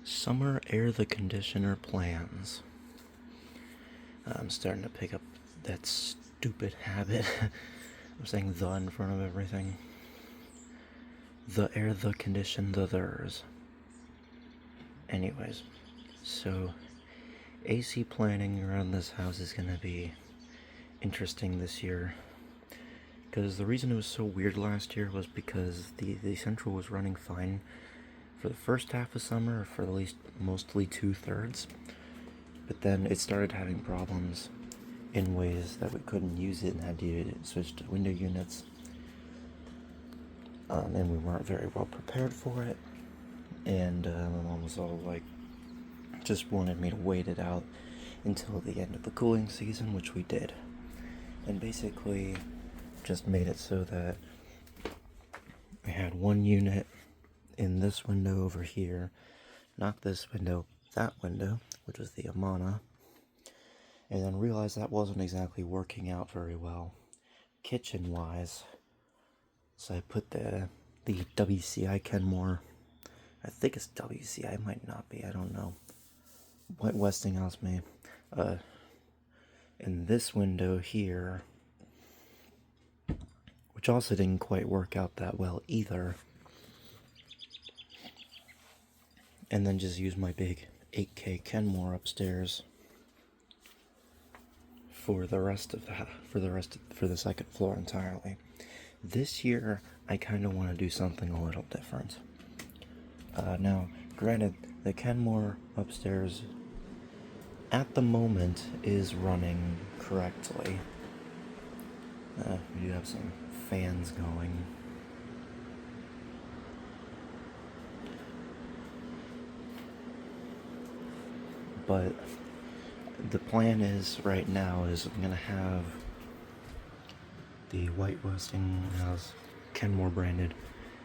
Summer air the conditioner plans. I'm starting to pick up that stupid habit of saying the in front of everything. The air the condition the theirs. Anyways, so AC planning around this house is gonna be interesting this year. Because the reason it was so weird last year was because the central was running fine for the first half of summer, for at least mostly 2/3. But then it started having problems in ways that we couldn't use it and had to switch to window units. And we weren't very well prepared for it. And my mom was all like, just wanted me to wait it out until the end of the cooling season, which we did. And basically just made it so that I had one unit in this window over here, not this window, that window, which was the Amana, and then realized that wasn't exactly working out very well kitchen wise, so I put the WCI Kenmore, I think it's WCI, it might not be, I don't know, what Westinghouse made, in this window here, which also didn't quite work out that well either. And then just use my big 8K Kenmore upstairs for the rest of the second floor entirely. This year, I kind of want to do something a little different. Now, granted, the Kenmore upstairs at the moment is running correctly. We do have some fans going. But the plan is right now is I'm gonna have the White Westinghouse Kenmore branded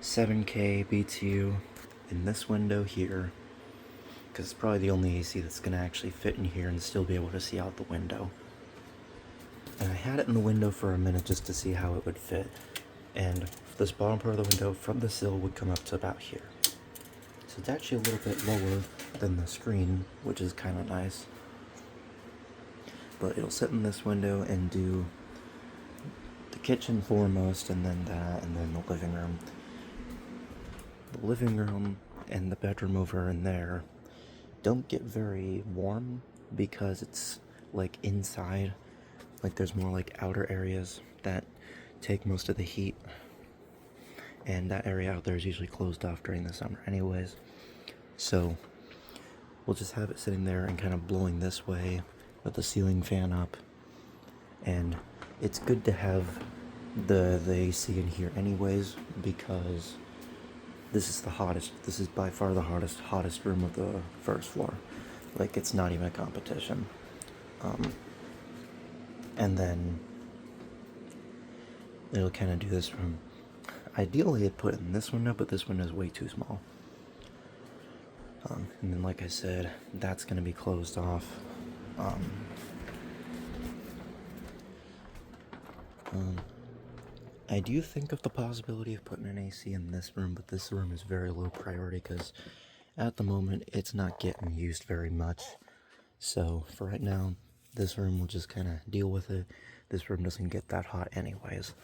7K BTU in this window here, because it's probably the only AC that's gonna actually fit in here and still be able to see out the window. And I had it in the window for a minute just to see how it would fit, and this bottom part of the window from the sill would come up to about here. So it's actually a little bit lower than the screen, which is kind of nice. But it'll sit in this window and do the kitchen foremost, and then that, and then the living room. The living room and the bedroom over in there don't get very warm because it's like inside. Like there's more like outer areas that take most of the heat. And that area out there is usually closed off during the summer anyways. So we'll just have it sitting there and kind of blowing this way with the ceiling fan up. And it's good to have the AC in here anyways, because this is the hottest, this is by far the hottest room of the first floor. Like, it's not even a competition. And then it'll kind of do this room. Ideally I'd put it in this window, but this window is way too small. And then, like I said, that's going to be closed off. I do think of the possibility of putting an AC in this room, but this room is very low priority because at the moment it's not getting used very much. So for right now, this room will just kind of deal with it. This room doesn't get that hot anyways.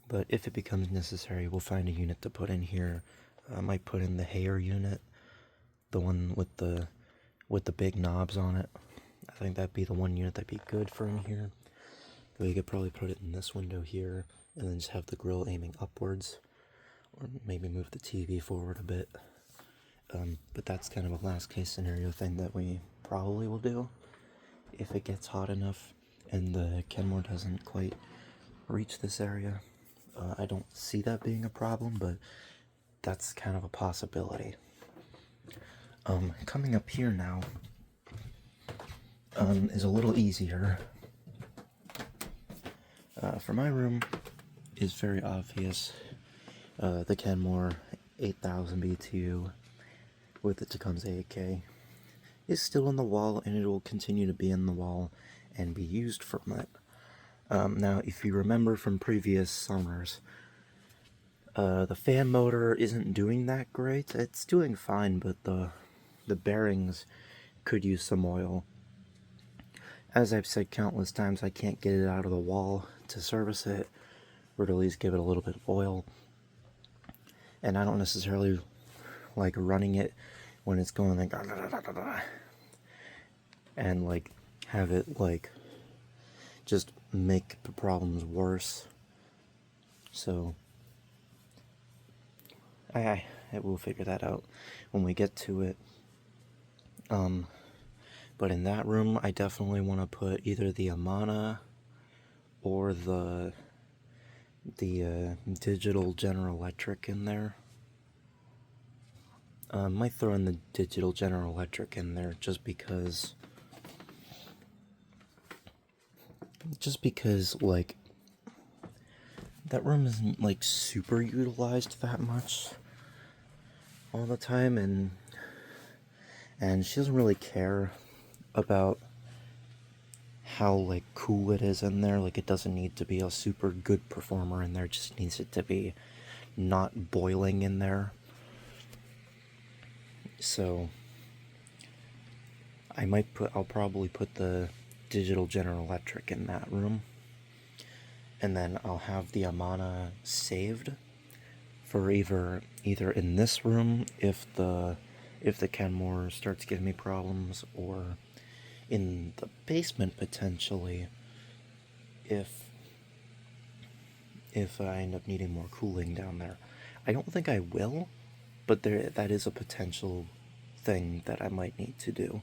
But if it becomes necessary, we'll find a unit to put in here. I might put in the Haier unit, the one with the big knobs on it. I think that'd be the one unit that'd be good for in here. We could probably put it in this window here, and then just have the grill aiming upwards, or maybe move the TV forward a bit. But that's kind of a last case scenario thing that we probably will do if it gets hot enough and the Kenmore doesn't quite reach this area. I don't see that being a problem, but that's kind of a possibility. Coming up here now is a little easier. For my room is very obvious. The Kenmore 8000 BTU with the Tecumseh 8K is still in the wall, and it will continue to be in the wall and be used from it. Now, if you remember from previous summers, The fan motor isn't doing that great. It's doing fine, but the bearings could use some oil. As I've said countless times, I can't get it out of the wall to service it, or to at least give it a little bit of oil. And I don't necessarily like running it when it's going like and like have it like just make the problems worse. So I will figure that out when we get to it. But in that room, I definitely want to put either the Amana or the digital General Electric in there. Might throw in the digital General Electric in there just because like that room isn't like super utilized that much all the time, and she doesn't really care about how like cool it is in there. Like, it doesn't need to be a super good performer in there, it just needs it to be not boiling in there. So I'll probably put the digital General Electric in that room, and then I'll have the Amana saved for either in this room if the Kenmore starts giving me problems, or in the basement potentially if I end up needing more cooling down there. I don't think I will, but that is a potential thing that I might need to do.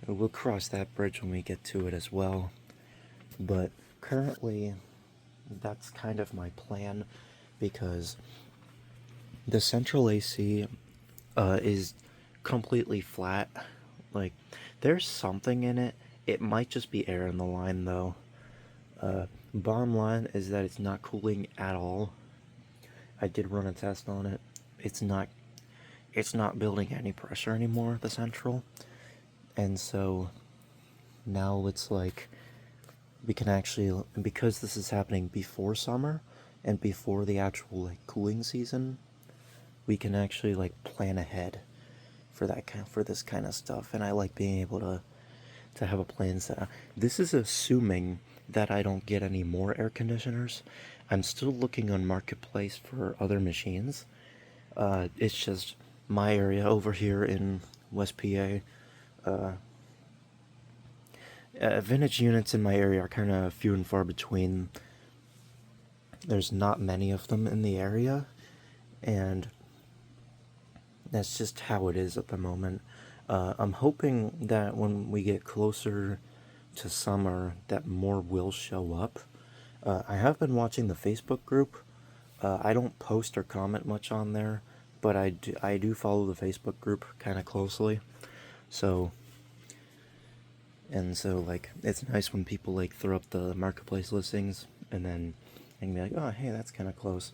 We'll cross that bridge when we get to it as well. But currently, that's kind of my plan, because the central AC is completely flat. Like, there's something in it. It might just be air in the line, though. Bottom line is that it's not cooling at all. I did run a test on it. It's not building any pressure anymore, the central. And so now it's like we can actually, because this is happening before summer and before the actual like cooling season, we can actually like plan ahead for this kind of stuff. And I like being able to have a plan set. This is assuming that I don't get any more air conditioners. I'm still looking on Marketplace for other machines. It's just my area over here in West PA. Vintage units in my area are kind of few and far between. There's not many of them in the area, and that's just how it is at the moment. I'm hoping that when we get closer to summer, that more will show up. I have been watching the Facebook group. I don't post or comment much on there, but I do follow the Facebook group kind of closely. So like, it's nice when people like throw up the Marketplace listings, and then I can be like, oh hey, that's kind of close.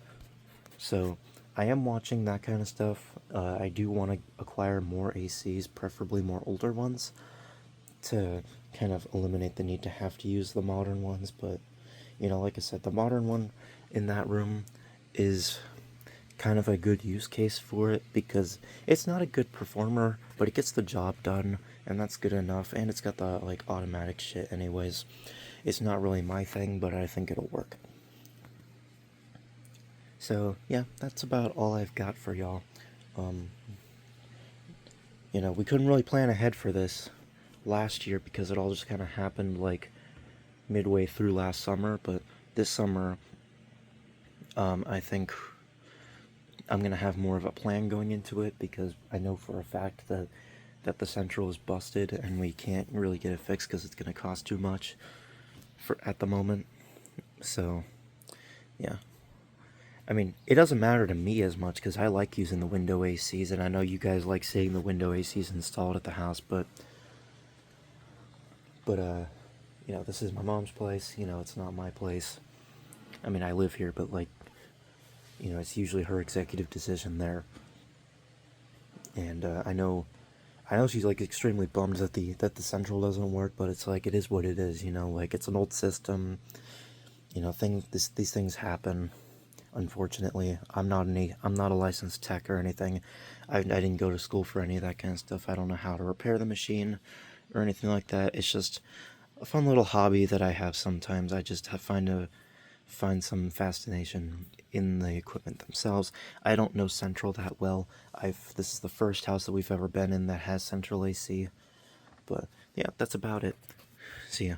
So I am watching that kind of stuff. I do want to acquire more ACs, preferably more older ones, to kind of eliminate the need to have to use the modern ones. But, like I said, the modern one in that room is kind of a good use case for it, because it's not a good performer, but it gets the job done, and that's good enough. And it's got the like automatic shit anyways. It's not really my thing, but I think it'll work. So yeah, that's about all I've got for y'all. We couldn't really plan ahead for this last year because it all just kind of happened like midway through last summer. But this summer, I think I'm gonna have more of a plan going into it, because I know for a fact that the central is busted and we can't really get it fixed because it's gonna cost too much at the moment. So yeah. I mean, it doesn't matter to me as much because I like using the window ACs, and I know you guys like seeing the window ACs installed at the house, but this is my mom's place. It's not my place. I mean, I live here, but like, it's usually her executive decision there. And I know she's like extremely bummed that the central doesn't work, but it's like, it is what it is. Like, it's an old system. These things happen. Unfortunately, I'm not a licensed tech or anything. I didn't go to school for any of that kind of stuff. I don't know how to repair the machine or anything like that. It's just a fun little hobby that I have sometimes. I just find some fascination in the equipment themselves. I don't know Central that well. This is the first house that we've ever been in that has central AC. But yeah, that's about it. See ya.